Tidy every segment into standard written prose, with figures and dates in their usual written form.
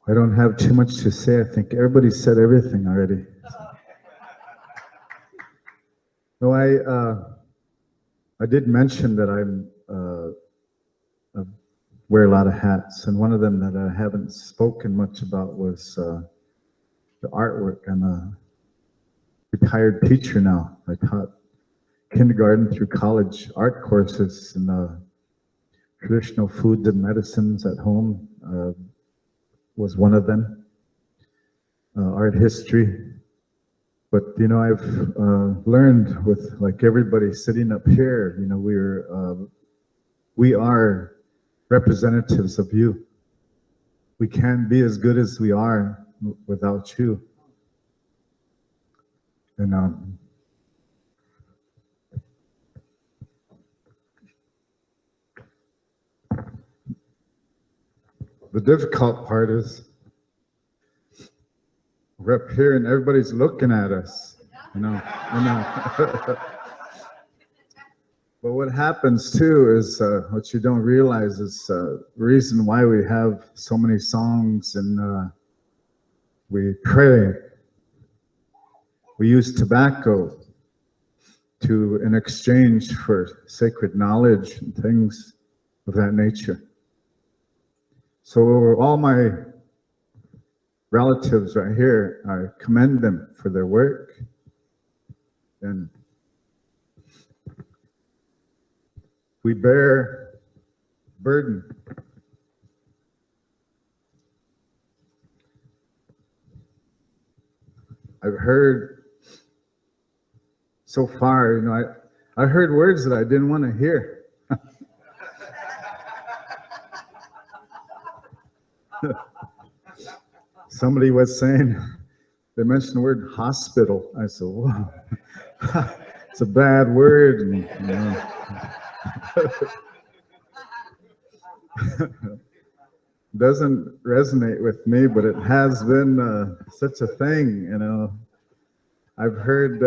I don't have too much to say. I think everybody said everything already. No, I did mention that I wear a lot of hats, and one of them that I haven't spoken much about was the artwork. I'm a retired teacher now. I taught kindergarten through college art courses in traditional foods and medicines at home. Was one of them. Art history. But, you know, I've learned with, like, everybody sitting up here, you know, we are representatives of you. We can't be as good as we are without you. And the difficult part is we're up here and everybody's looking at us, you know. But what happens too is what you don't realize is the reason why we have so many songs and we pray. We use tobacco in exchange for sacred knowledge and things of that nature. So all my relatives right here, I commend them for their work. And we bear burden. I've heard so far, you know, I heard words that I didn't want to hear. Somebody was saying, they mentioned the word hospital. I said, whoa, it's a bad word. And, you know. Doesn't resonate with me, but it has been such a thing, you know. I've heard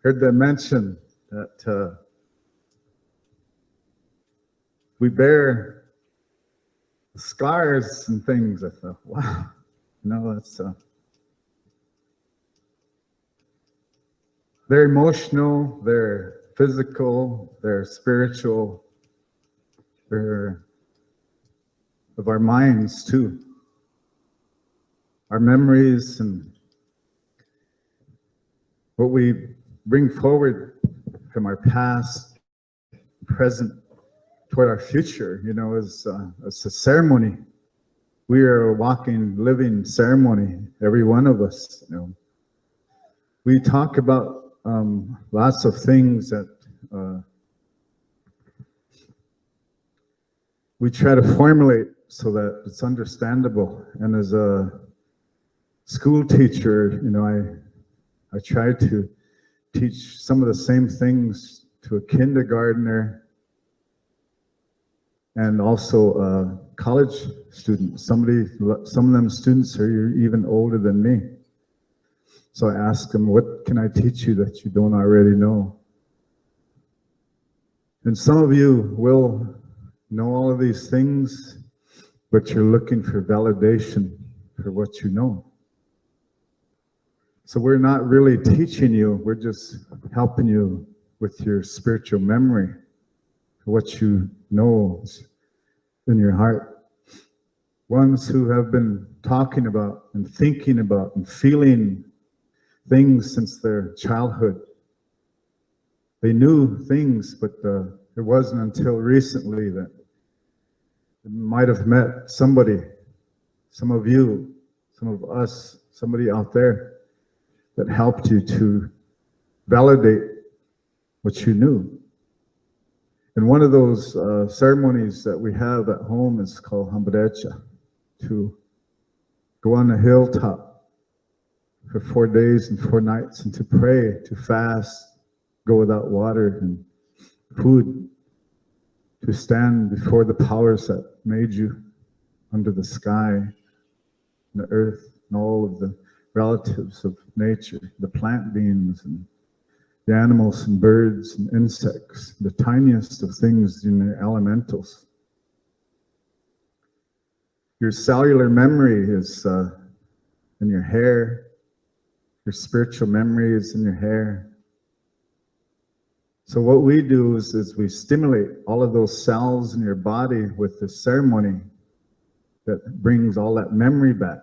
them mention that we bear scars and things. I thought, wow, no, that's they're emotional, they're physical, they're spiritual, they're of our minds too, our memories and what we bring forward from our past, present, toward our future, you know, is a ceremony. We are a walking, living ceremony, every one of us, you know. We talk about lots of things that we try to formulate so that it's understandable. And as a school teacher, you know, I try to teach some of the same things to a kindergartner and also a college student. Some of them students are even older than me. So I ask them, what can I teach you that you don't already know? And some of you will know all of these things, but you're looking for validation for what you know. So we're not really teaching you, we're just helping you with your spiritual memory, what you know in your heart. Ones who have been talking about and thinking about and feeling things since their childhood. They knew things, but it wasn't until recently that they might have met somebody, some of you, some of us, somebody out there that helped you to validate what you knew. And one of those ceremonies that we have at home is called Hambrecha, to go on a hilltop for 4 days and 4 nights and to pray, to fast, go without water and food, to stand before the powers that made you under the sky and the earth and all of the relatives of nature, the plant beings and the animals and birds and insects, the tiniest of things in the elementals. Your cellular memory is in your hair. Your spiritual memory is in your hair. So what we do is we stimulate all of those cells in your body with the ceremony that brings all that memory back.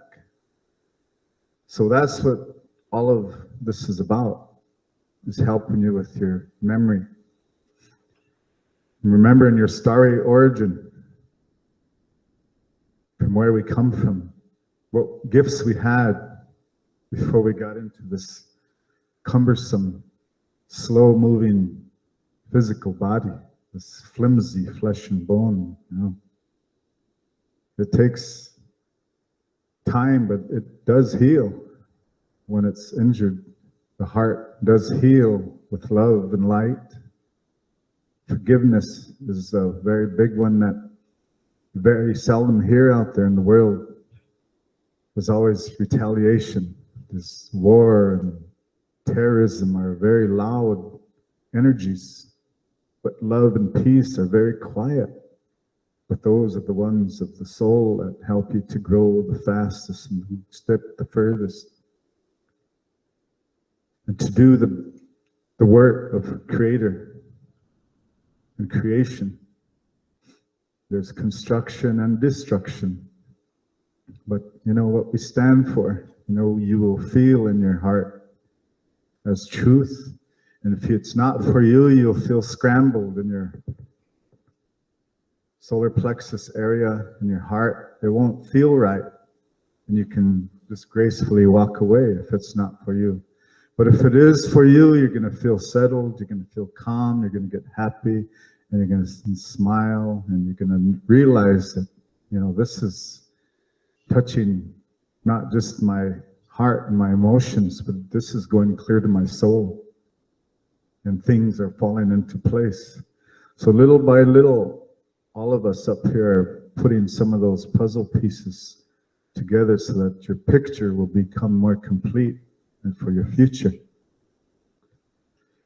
So that's what all of this is about, is helping you with your memory. And remembering your starry origin, from where we come from, what gifts we had before we got into this cumbersome, slow-moving physical body, this flimsy flesh and bone, you know. It takes time, but it does heal when it's injured. The heart does heal with love and light. Forgiveness is a very big one that you very seldom hear out there in the world. There's always retaliation. There's war and terrorism are very loud energies, but love and peace are very quiet. But those are the ones of the soul that help you to grow the fastest and step the furthest. And to do the work of Creator and creation. There's construction and destruction. But you know what we stand for, you know, you will feel in your heart as truth. And if it's not for you, you'll feel scrambled in your solar plexus area, in your heart. It won't feel right. And you can just gracefully walk away if it's not for you. But if it is for you, you're going to feel settled, you're going to feel calm, you're going to get happy, and you're going to smile, and you're going to realize that, you know, this is touching not just my heart and my emotions, but this is going clear to my soul. And things are falling into place. So little by little, all of us up here are putting some of those puzzle pieces together so that your picture will become more complete and for your future.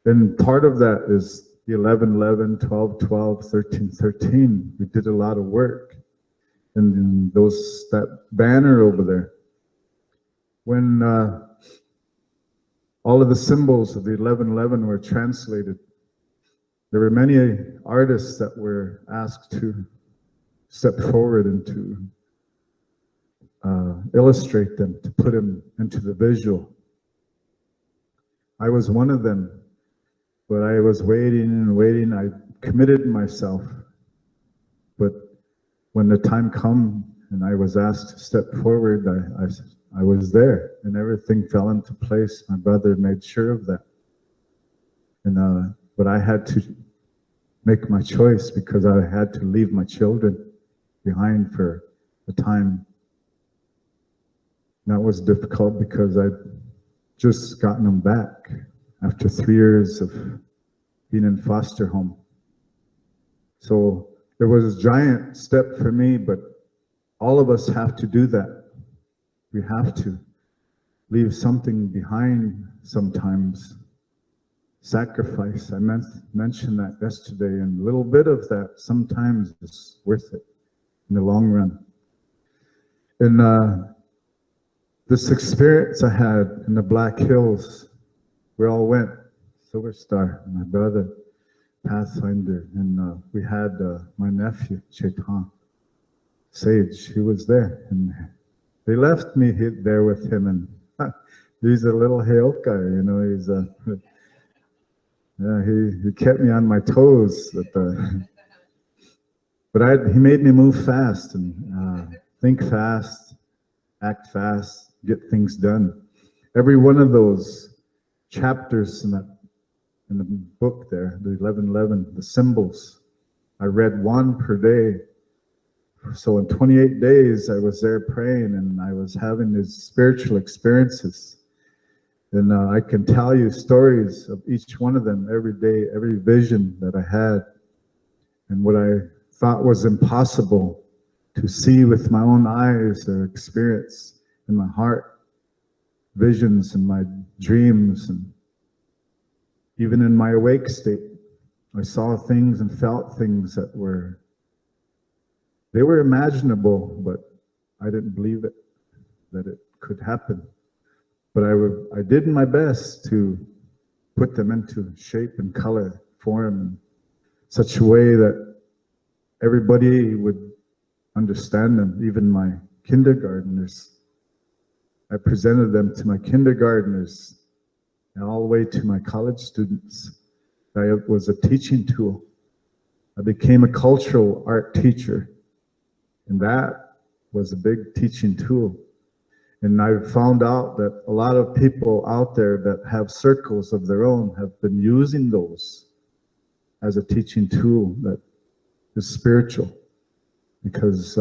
And part of that is the 11-11, 12-12, 13-13. We did a lot of work. And in that banner over there, when all of the symbols of the 11-11 were translated, there were many artists that were asked to step forward and to illustrate them, to put them into the visual. I was one of them, but I was waiting and waiting. I committed myself. But when the time come and I was asked to step forward, I was there, and everything fell into place. My brother made sure of that. And but I had to make my choice because I had to leave my children behind for a time. And that was difficult because I'd just gotten them back after 3 years of being in foster home. So there was a giant step for me, but all of us have to do that. We have to leave something behind sometimes. Sacrifice, I mentioned that yesterday, and a little bit of that sometimes is worth it in the long run. And this experience I had in the Black Hills, we all went, Silver Star, my brother, Pathfinder, and we had my nephew, Chetan, Sage, he was there, and they left me there with him, and he's a little Heoka, you know, he's a, yeah, he kept me on my toes, but he made me move fast and think fast, act fast, get things done. Every one of those chapters in the book there, the 11-11, the symbols, I read one per day. So in 28 days, I was there praying, and I was having these spiritual experiences. And I can tell you stories of each one of them every day, every vision that I had, and what I thought was impossible to see with my own eyes or experience in my heart, visions in my dreams, and even in my awake state, I saw things and felt things that were imaginable, but I didn't believe it, that it could happen. But I did my best to put them into shape and color, form, in such a way that everybody would understand them, even my kindergartners. I presented them to my kindergartners and all the way to my college students. I was a teaching tool. I became a cultural art teacher, and that was a big teaching tool. And I found out that a lot of people out there that have circles of their own have been using those as a teaching tool that is spiritual, because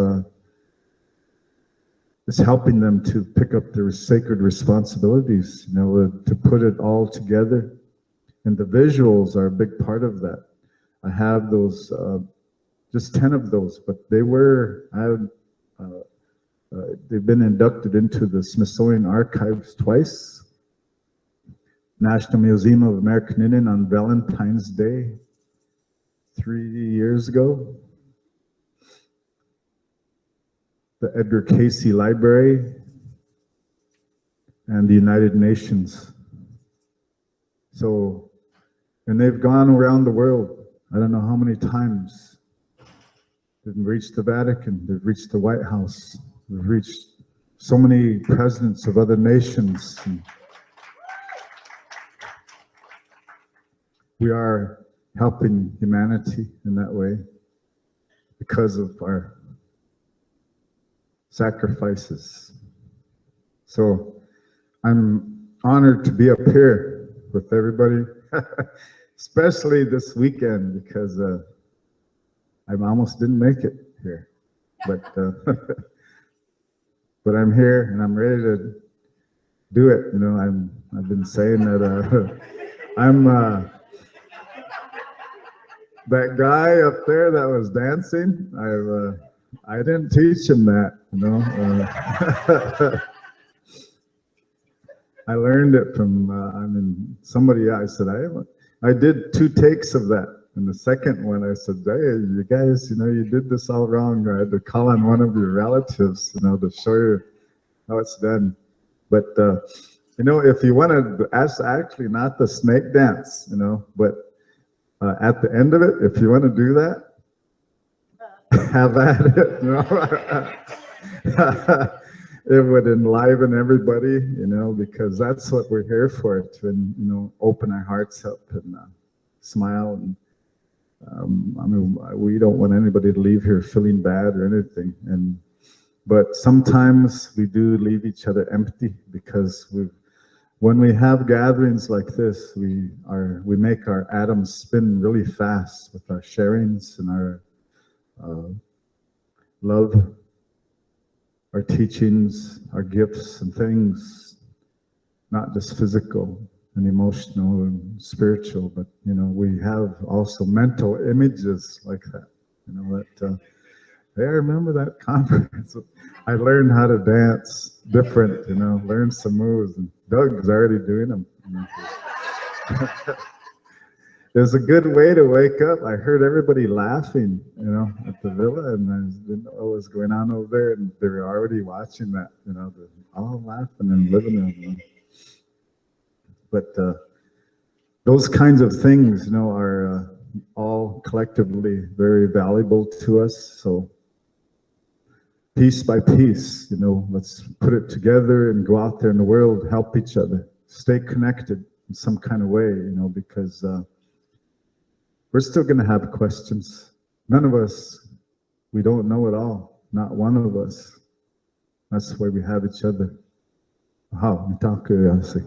it's helping them to pick up their sacred responsibilities, to put it all together. And the visuals are a big part of that. I have those, just 10 of those, but they've been inducted into the Smithsonian Archives twice. National Museum of American Indian on Valentine's Day 3 years ago. The Edgar Cayce Library and the United Nations. So, and they've gone around the world. I don't know how many times. They've reached the Vatican, they've reached the White House, they've reached so many presidents of other nations. And we are helping humanity in that way because of our sacrifices. So I'm honored to be up here with everybody, especially this weekend, because I almost didn't make it here, but but I'm here and I'm ready to do it. I've been saying that I'm that guy up there that was dancing. I didn't teach him that, I learned it from somebody. I said I did 2 takes of that. And the second one, I said, hey, you guys, you did this all wrong. I had to call on one of your relatives, to show you how it's done. But, if you want to, that's actually not the snake dance, but at the end of it, if you want to do that, have at it, it would enliven everybody, because that's what we're here for, to, open our hearts up and smile. And we don't want anybody to leave here feeling bad or anything. But sometimes we do leave each other empty, because when we have gatherings like this, we make our atoms spin really fast with our sharings and our love, our teachings, our gifts and things, not just physical and emotional and spiritual, but we have also mental images like that. Hey, I remember that conference. I learned how to dance different, learn some moves, and Doug's already doing them. It's a good way to wake up. I heard everybody laughing, at the villa, and I didn't know what was going on over there, and they were already watching that, they're all laughing and living in. But those kinds of things, are all collectively very valuable to us. So piece by piece, let's put it together and go out there in the world, help each other, stay connected in some kind of way, because we're still going to have questions. None of us, we don't know it all. Not one of us. That's why we have each other. Wow, we talk curiosity.